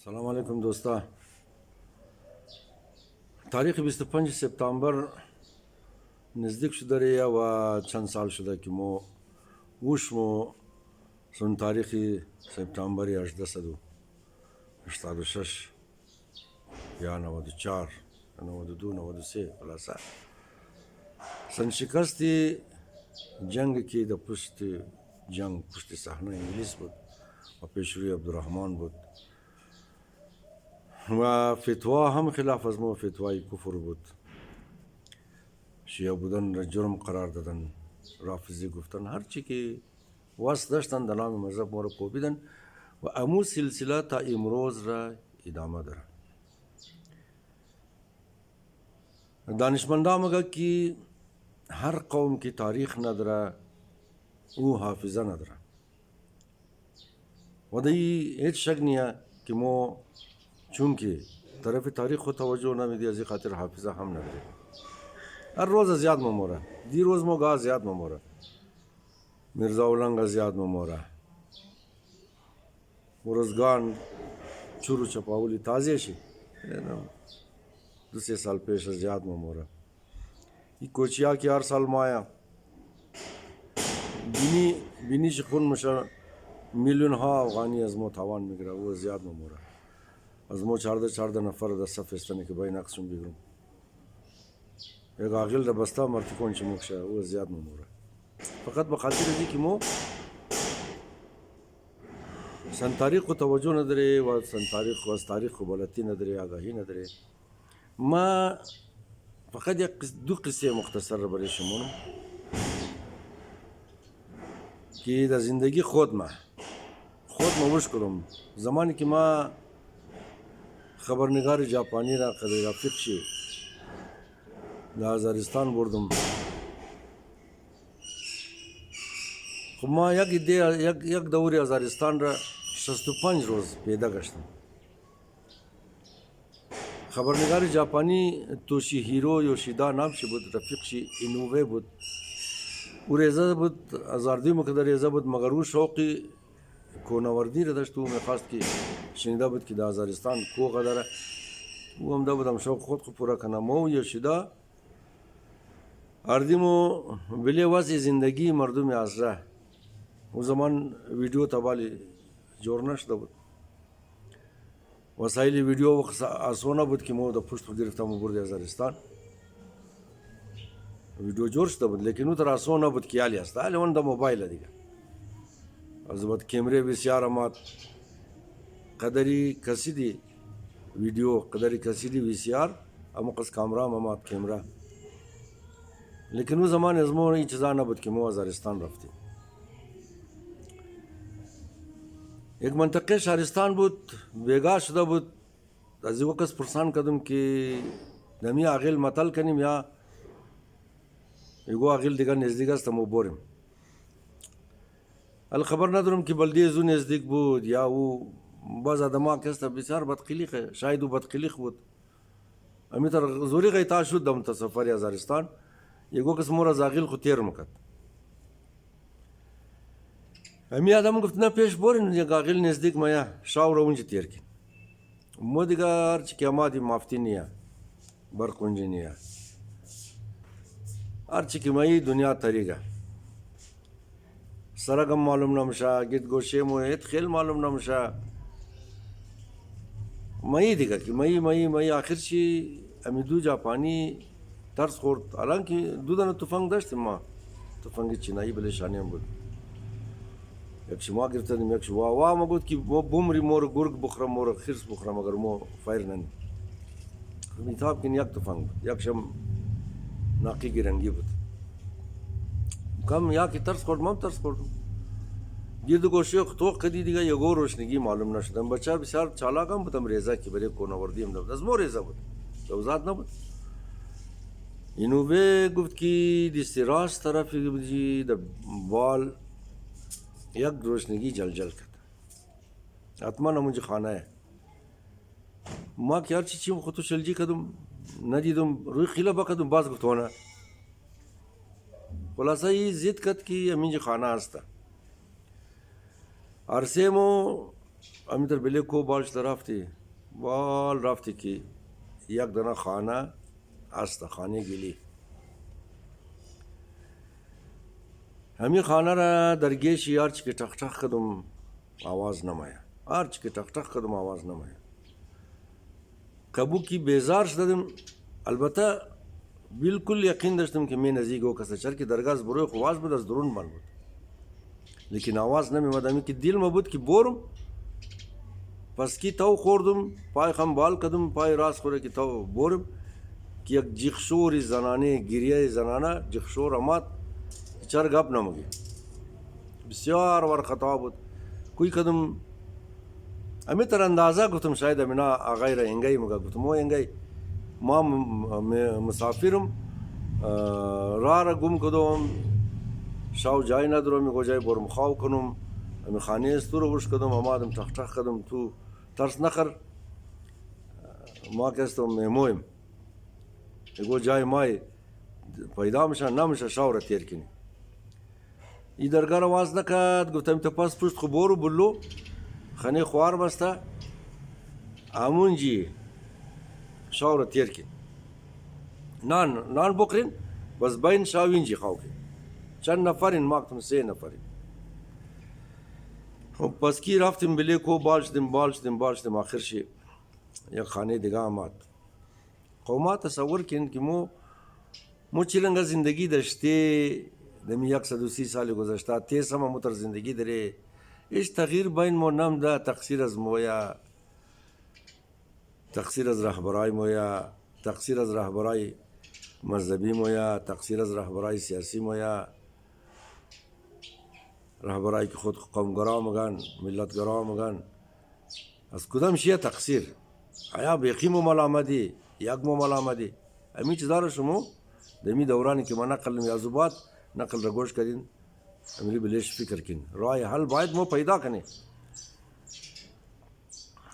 سلام علیکم دوستا. تاریخ 25 سپتامبر نزدیک شده ره و چند سال شده که ما وشمو سن تاریخ سپتامبر 1886 یا 94 92 93 خلاصه سن شکستی جنگ که در پشت جنگ پشت صحنه انگلیس بود و پیشروی عبدالرحمن بود و فتوا هم خلاف از ما فتوای کفر بود. شیعه بودن را جرم قرار دادن، رافضی گفتن، هر چی که واسط داشتن در نام مذهب ما را کوبیدن و امو سلسله تا امروز را ادامه داره. دانشمندان مگه که هر قوم کی تاریخ نداره او حافظه نداره و دی هیچ شک نیه که ما چونکه طرف تاریخ خود توجه نمیدی از این خاطر حافظه هم نداره. هر روز زیاد مموره، دی روز ما گاه زیاد مموره، مرزا اولنگ زیاد مموره، ورزگان چورو چپاولی تازه شی 2-3 سال پیش زیاد مموره. این کوچیا که هر سال مایا بینی خون مشه میلیون ها افغانی از ما تاوان میگیره و زیاد مموره. از ما 14 نفر در صف استنه که باید نقصشون بگیرم. یک عاقل در بسته مرتکون چه مکشه و زیاد مموره. فقط به خاطر دی که ما سن تاریخ کو توجه نداره و سن تاریخ و از تاریخ کو بلدی نداره، آگاهی نداره. ما فقط دو قصه مختصر را برای شما که در زندگی خود ما وش کردم. زمانی که ما خبرنگار ژاپنی را قدر رفیق شی در هزارستان بردم. خب ما یک دوری هزارستان را 65 روز پیدا گشتم. خبرنگار ژاپنی توشیهیرو یوشیدا نام شی بود، رفیق شی اینووه بود. او ریزه بود، هزاردوی مقدار ریزه بود، مگر او شوقی کوهنوردی را داشت. او میخواست که شنیده بود که در هزارستان کوه داره. او هم بودم شوق خود پورا کنم. ما یوشیدا اردیمو بلی وضع زندگی مردم ازره. او زمان ویدیو تبالی جور نشده بود، وسایل ویدیو آسونه بود که ما در پشت گرفتم و برد هزارستان. ویدیو جور شده بود لیکن او تر آسونه بود که یالی است. حالی اون در موبایل دیگه. از بعد کیمره بسیار آمد. قدری کسیدی ویدیو، قدری کسیدی ویسیار، اما قصد کامرا هم آمد کیمره. لیکن او زمان از ما این چیزا نبود که ما هزارستان رفتیم. یک منطقه شهرستان بود، بیگاه شده بود. از این وقت پرسان کردم که نمی آقیل مطل کنیم یا یگو آقیل دیگر نزدیک است ما بریم. خبر ندارم که بلدیه زو نزدیک بود یا او باز آدم که است بسیار بدقلیقه. شاید او بدقلیق بود. امی تر زوری غیتا شد دم تا سفر هزارستان. یگو کس مور از آقیل خود تیر مکد. امی آدم گفت نه پیش برین یک آقیل نزدیک مایا شاو رو اونجا تیر کن. ما دیگه هرچی که امادی مافتی نیا برق اونجا نیا. هرچی که مایی دنیا طریقه. سرگم معلوم نمیشه، گیت گوشه مویت خیل معلوم نمیشه. مایی دیگه که مایی آخر چی امی دو ژاپنی ترس خورد. الان که دو دانه تفنگ داشتیم ما. تفنگ چینایی بله شانی هم بود. یکشی ما گرفتیم یکشی وا ما گفت که بومری مور گرگ بخورم مور خرس بخورم اگر ما فایر ننی. میتاب که یک تفنگ بود. یکشم ناقی گرنگی بود. کم یا که ترس خورد مام ترس خوردم. گرد گوشه خطوق کدی دیگه یگو روشنگی معلوم نشدم. بچه بسیار چالاکم بودم ریزه که برای کوهنوردی هم نبود. از ما ریزه بود. دوزاد نبود. اینو به گفت که دستی راست طرفی بودی در بال یک روشنگی جل کرد. حتما همونجا خانه. ما که هرچی چیم خودتو شلجی کردم ندیدم روی خیله بکردم باز گفتونه. خلاصه ای زید کرد که همینجا خانه هسته. عرصه مو امی در بله کو بالش رفتی بال رفتی که یک دانه خانه است، خانه گلی. همین خانه را در گیش هرچی که ټق ټق کدم آواز نمایه، هرچی که ټق ټق کدم آواز نمایه. کبو کی بیزار شدم، البته بالکل یقین داشتم که می نزدیک او کسا چر که درگاه بروی خواز بود از درون بند بود، لیکن آواز نمی‌آمد. امی که دل ما بود که برم، پس کی تو خوردم، پای خم بال کدم، پای راست خوره که تو برم که یک جیخشور زنانه، گریه زنانه جیخشور آمد چر گپ نمگی. بسیار ور خطا بود. کوی کدم امی تر اندازه گفتم شاید امینا آقای را انگای مگا گفتم او انگای ما مسافرم را گم کدم شاو جای ندارم، میگو جای برم خواو کنم. امی خانه است رو گوش کدم، آمادم ټق ټق کدم، تو ترس نخر ما کستم میمویم. میگو جای مای پیدا میشه نمیشه شاو را تیر کنی. ای درگاه را واز نکد. گفتم تا پس پشت خو برو بلو خانه خوار بسته امونجی شاو را تیر کن، نان بکرین بس بین شاو اینجی خواو کن. چند نفرین؟ ما گفتم 3 نفرین. پس کی رفتیم بله کو بالشدیم آخر شی یک خانه دیگه آمد. ما تصور کن که مو چیلنگا زندگی داشته دمی 130 سال گذشته، 30 ما متر زندگی داره. ایش تغییر بین مو نم ده، تقصیر از مویا، تقصیر از رهبرای مویا، تقصیر از رهبرای مذهبی مویا، تقصیر از رهبرای سیاسی مویا، رهبرای که خود قومگرا مگن، ملتگرا مگن. از کدام شیه تقصیر؟ آیا بیقی مو ملامدی، یک مو ملامدی؟ امی چیز داره شما دمی دورانی که ما نقل میازوبات نقل را گوش کردین، امیری بلیش فکر کن رای حل باید مو پیدا کنی.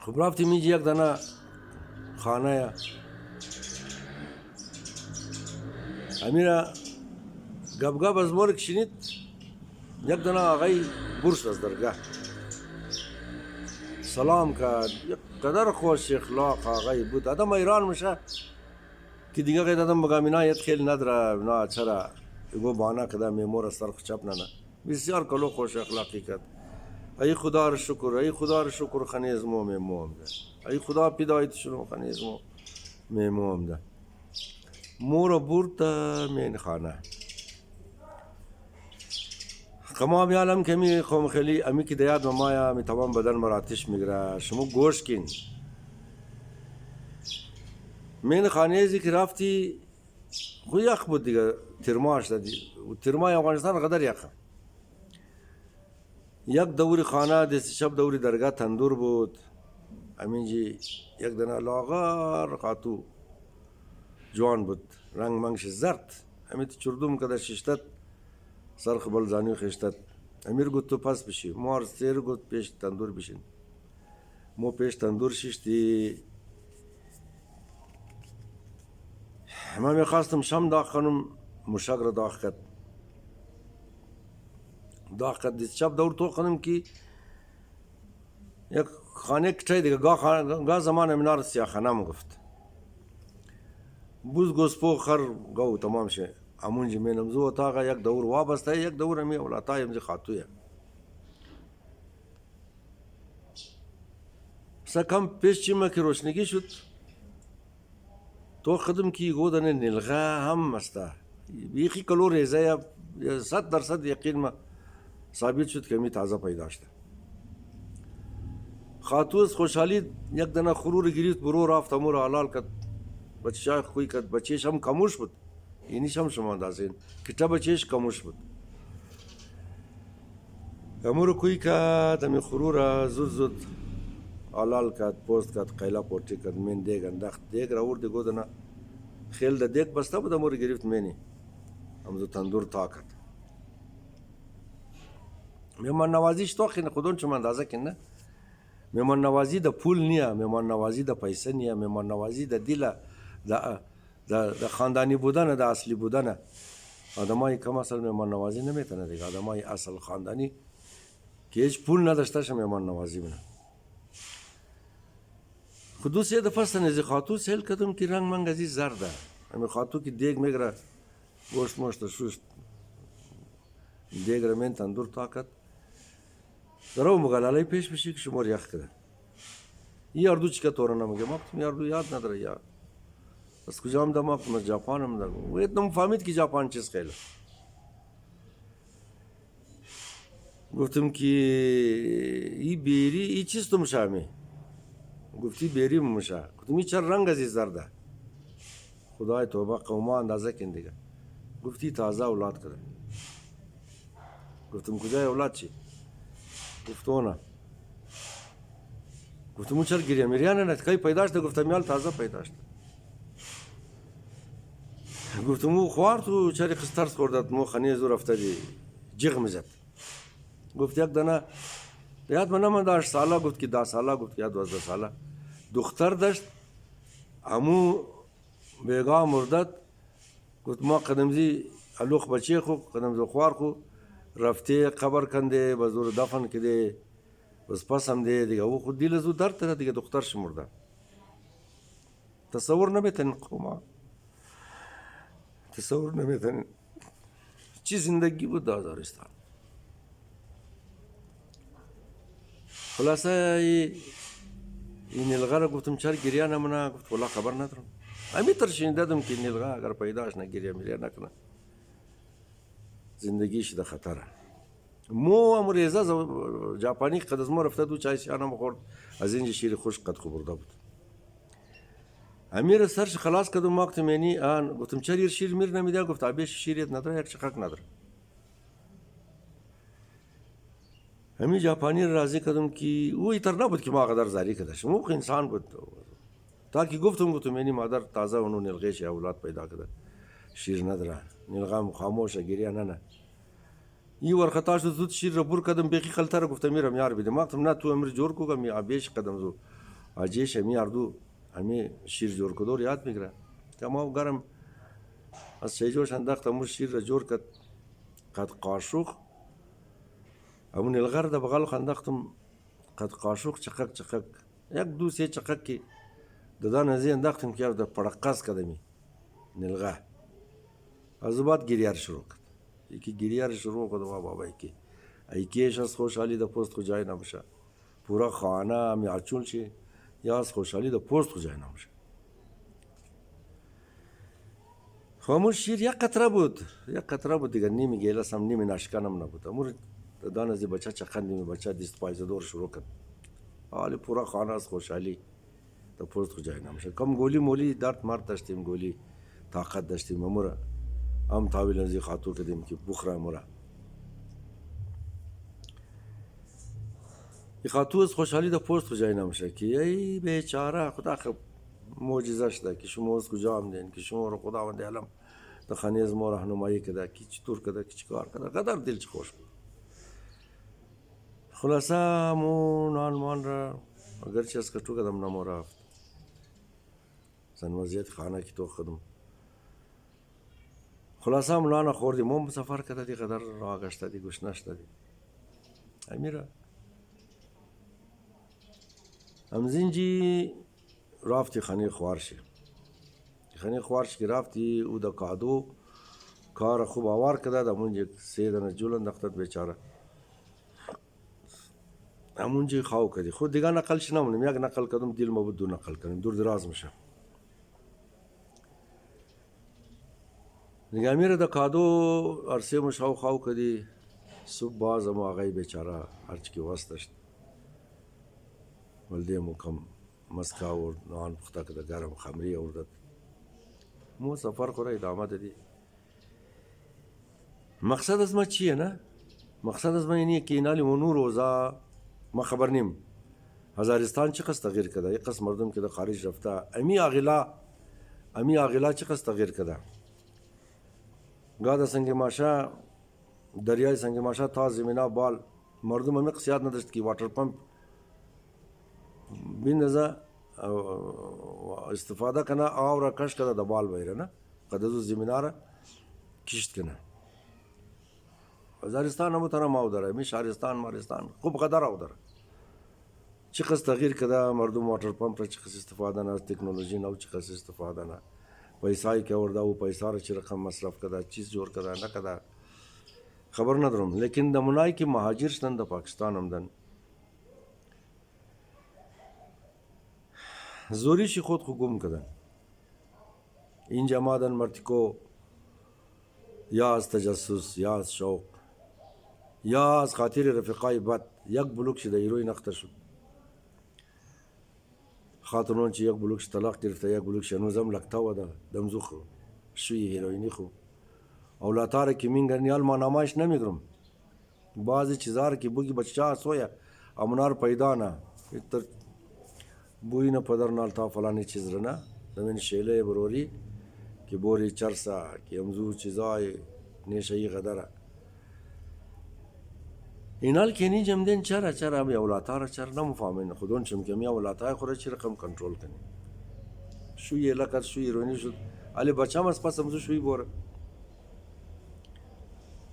خب رفتیم اینجا یک دانه خانه امیرا گب از مورک شنید. یک دانه آقای برس از درگاه سلام کرد. یک قدر خوش اخلاق آقای بود. آدم ایران میشه که دیگه قید آدم بگم اینا یت خیل نداره، اینا چرا اگو بانا کده میمور از طرف چپ نه. بسیار کلو خوش اخلاقی کرد. ای خدا را شکر، ای خدا را شکر خنیزمو میموم ده، ای خدا پیدایت شنو خنیزمو میموم ده. مورا بورتا مین خانه قما بیالم که می خوم خیلی امی که دیاد ممایا می تمام بدن مراتش میگره. شما گوش کن مین خانه ازی که رفتی خو یخ بود دیگه، ترماش دادی و ترمای افغانستان قدر یخه. یک دوری خانه دست شب دوری درگاه تندور بود. امینجی یک دنه لاغر خاتو جوان بود، رنگ منگش زرد. امیت چردوم کده ششتت سرخ بلزانی خشتت. امیر گفت تو پس بشی، مار سیر گفت پیش تندور بشین. مو پیش تندور ششتی. ما میخواستم شم داغ کنم، مشک را داغ کرد. دست شب دور تو کنم که یک خانه کچای دیگه گاه زمان امینار سیاه خانه گفت. بوز گسپو خر گو تمام شه. امونجی مینم زو اتاقا یک دور وابسته، یک دور امی اولاتای امزی خاتویه. سکم پیش چیمه که روشنگی شد تو خدم کی گودن نلغه هم مسته بیخی کلو ریزه یا 100% یقین ما ثابت شد که امی تازه پیدا شده. خاتوز خوشحالی یک دنه خرور گریفت، برو رفت امور حلال کرد، بچه خوی کرد. بچهش هم کموش بود، اینیش هم شما اندازین کتا بچهش کموش بود. امور کوی کرد، امی خرور زود حلال کرد، پوست کرد، قیلا پورتی کرد. من دیگ انداخت، دیگ را ورد گودنه خیل ده دیگ بسته بود. امور گرفت منی همزو تندور تا کرد. مهمان نوازیش تو خیلی خودون چما اندازه کنه. مهمان نوازی د پول نیه، مهمان نوازی د پیسه نیه، مهمان نوازی د دل د خاندانی بودن، د اصلی بودن. آدمای کم اصل مهمان نوازی نمیتونه دیگه. آدمای اصل خاندانی که هیچ پول نداشتهش مهمان نوازی بینه. خودو سه د فستن از خاطو سیل کدم کی رنگ منگ ازی زرده امی خاطو کی دیگ میگره گوشت مشت شوشت دیگ را من تندور طاقت درو مغلالی پیش بشی که شمار یخ کده این اردو چیکار تورنا میگه ما کتم اردو یاد نداره یا از کجام دم ما ژاپنم دارم و اتنم فهمید که ژاپن چیز خیلی گفتم که این بیری این چیز تو مشامی گفتی بیری مشا گفتم این چرا رنگ ازی زرده خدای توبه قوما اندازه کن دیگه گفتی تازه اولاد کرده گفتم کجای اولاد چی گفتونه گفتم چرا گریه میریانه نه کی پیدا شده گفتم یال تازه پیدا شده گفتم او خوار تو چرا خسترس خوردت مو خنی زور افتادی جیغ میزد گفت یک دانه یاد منم 10 ساله گفت که 10 ساله گفت یا 12 ساله دختر داشت امو بیگا مردد گفت ما قدمزی الوخ بچه خو قدمزو خوار خو رفته قبر کنده بزور دفن کده بس پس هم دیگه او خود دیل زو درد داره دیگه دخترش مرده تصور نمیتن قوما تصور نمیتن چی زندگی بود دازارستان خلاصه این نلغه را گفتم چرا گریه نمونه گفت والله خبر ندارم همی ترشین دادم که نلغه اگر پیداش نگیریه میریه نکنه زندگیش در خطره مو امریزه ژاپنی قدز ما رفته دو چای سیانم خورد از اینجا شیر خوش قد خبرده بود امیر سرش خلاص کردم ما گفتم یعنی آن گفتم چرا شیر میر نمیده گفت آبیش شیریت نداره یک شقق نداره همین ژاپنی راضی کردم که او ایتر نبود که ما قدر زاری کردش مو انسان بود تا که گفتم یعنی مادر تازه اونو نلغهش اولاد پیدا کرده شیر نداره نلغه خاموشه گریه نه ای ورخطا شد زود شیر را بور کردم بیخی خلطره گفتم میرم یار بیدم ما گفتم نه تو امر جور کو می آبیش قدم زو آجیش همی اردو همی شیر جور کدور یاد میگیره که ما گرم از شیجوش انداخت امو شیر را جور کد قد قاشوق امون الغر ده بغل انداختم قد قاشوق چقق یک دو سه چقق که دادان ازی انداختم که ده پرقاس کدمی نلغه از بعد گریار شروع کرد یکی گریار شروع کرد و بابا ایکیش از خوشحالی ده پست خو جای نمیشه پورا خانه همی اچول شی یا از خوشحالی ده پست خو جای نمیشه خاموش شیر یک قطره بود دیگه نیمی گیلاس هم نیمی ناشکانم نبود امور دادان ازی بچه چقندی بچه دیست پایزه دور شروع کرد حالی پورا خانه از خوشحالی ده پست خو جای نمیشه کم گولی مولی درد مرد داشتیم گولی طاقت داشتیم امور هم تاویل ازی خاطر کردیم که بخره اموره ای خاطر از خوشحالی ده پست خو جای نمیشه که ای بیچاره خدا خب معجزه شده که شما از کجا آمدین که شما رو خداوند عالم ده خانه از ما راهنمایی کرده که چطور کرده که چیکار کرده قدر دلش خوش بود خلاصه مو نان مان را اگرچه از کتو کدم نمو رفت زن وضعیت خانه که تو خدم خلاصه هم نان خوردیم هم سفر کرده دی قدر راه گشته دی گوش نشته دی امیره هم زنجی رافتی خانه خوارشی خانه خوارش که رفتی او دا کادو کار خوب آوار کرده دا منجی سیدن جولن دختت بیچاره همونجا خواو کردی خود دیگه نقلش نمونیم یک نقل کردم دیل ما بود دو نقل کردیم دور دراز میشه دیگه امیر دا کادو عرصه مشاو خواو کردی صبح باز هم آقای بیچاره هرچی که وست داشت ولده مو کم مسکا آورد نان پخته کرده گرم خمری آوردد مو سفر خوره ادامه دادی مقصد از ما چیه نه؟ مقصد از ما اینیه که اینالی منو روزا ما خبر نیم هزارستان چه قصد تغییر کرده یک قصد مردم که در خارج رفته امی آغلا چه قصد تغییر کرده گاده سنگ ماشا دریای سنگ ماشا تا زمینه بال مردم همی قصیات نداشت که واتر پمپ بین نزا استفاده کنه آب را کش کنه در بال بایره نه قدر زمینه را کشت کنه هزارستان همو تنها ماو داره می شهرستان مارستان خوب قدر آو داره چقدر تغییر کده مردم واټر پمپ را چقدر استفاده نه از تکنولوژی نه چقدر استفاده نه پیسای که ورده و پیسا را چه رقم مصرف کده چیز جور کده نه کده خبر ندارم. لیکن د منای که مهاجر شدن د پاکستان همدن زوریشی خود گم کردن. اینجا مادن مرتکو یا از تجسس یا از شوق یا از خاطر رفقای بد یک بلوک شده ایروی نخته شد. خاتونون چی یک بلوکش طلاق گرفته یک بلوکش هنوزم لگتا و ده دمزو خو شوی هیروینی خو اولاتاره که مینگر نیال ما نمایش نمیگرم بعضی چیزار که بوگی بچه سویا امنار پیدا نه تر بوی نه پدر نال تا فلانی چیز رنا زمین شیله بروری که بوری چرسا که امزو چیزای نیشهی غدره اینال کنی جمدن چرا می اولاتاره چرا نمفهمین خودون چم که می اولاتای خوره چی رقم کنترل کنی شوی لکت شوی رونی شد علی بچم از پس امزو شوی بوره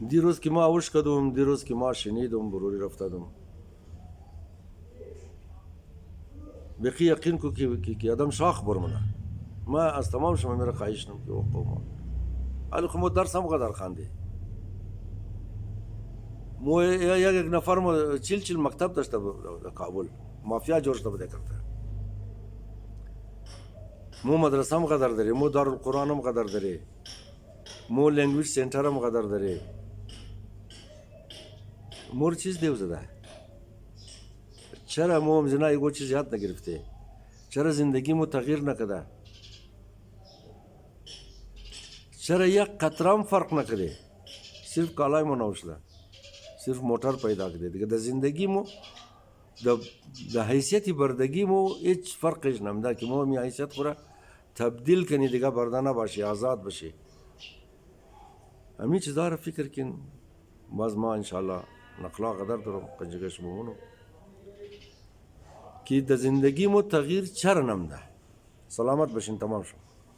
دیروز که ما اوش کدوم دیروز که ما شنیدم بروری رفتادم بقی یقین کو که آدم شاخ برمونه ما از تمام شما میره خواهش نم که قوم علی خو مو درس هم قدر خانده مو یک نفر مو چیل مکتب داشته در کابل مافیا جوړ شده بده کرده مو مدرسه هم قدر داره مو دارالقرآن هم قدر داره مو لنگویج سنتر هم قدر داره مور چیز دیو زده چرا مو هم زنا ایگو چیز یاد نگرفته چرا زندگی مو تغییر نکده چرا یک قطرم فرق نکده صرف کالای مو نوشده صرف موتر پیدا کرده دیگه د زندگی مو د حیثیتی بردگی مو هیچ فرقش نمیده که مو می حیثیت خوره تبدیل کنی دیگه بردانه باشی آزاد باشی همین چیزا را فکر کن باز ما انشاءالله نقلا قدر دارم قنجگش بمونم که د زندگی مو تغییر چرا نمیده. سلامت باشین تمام شد.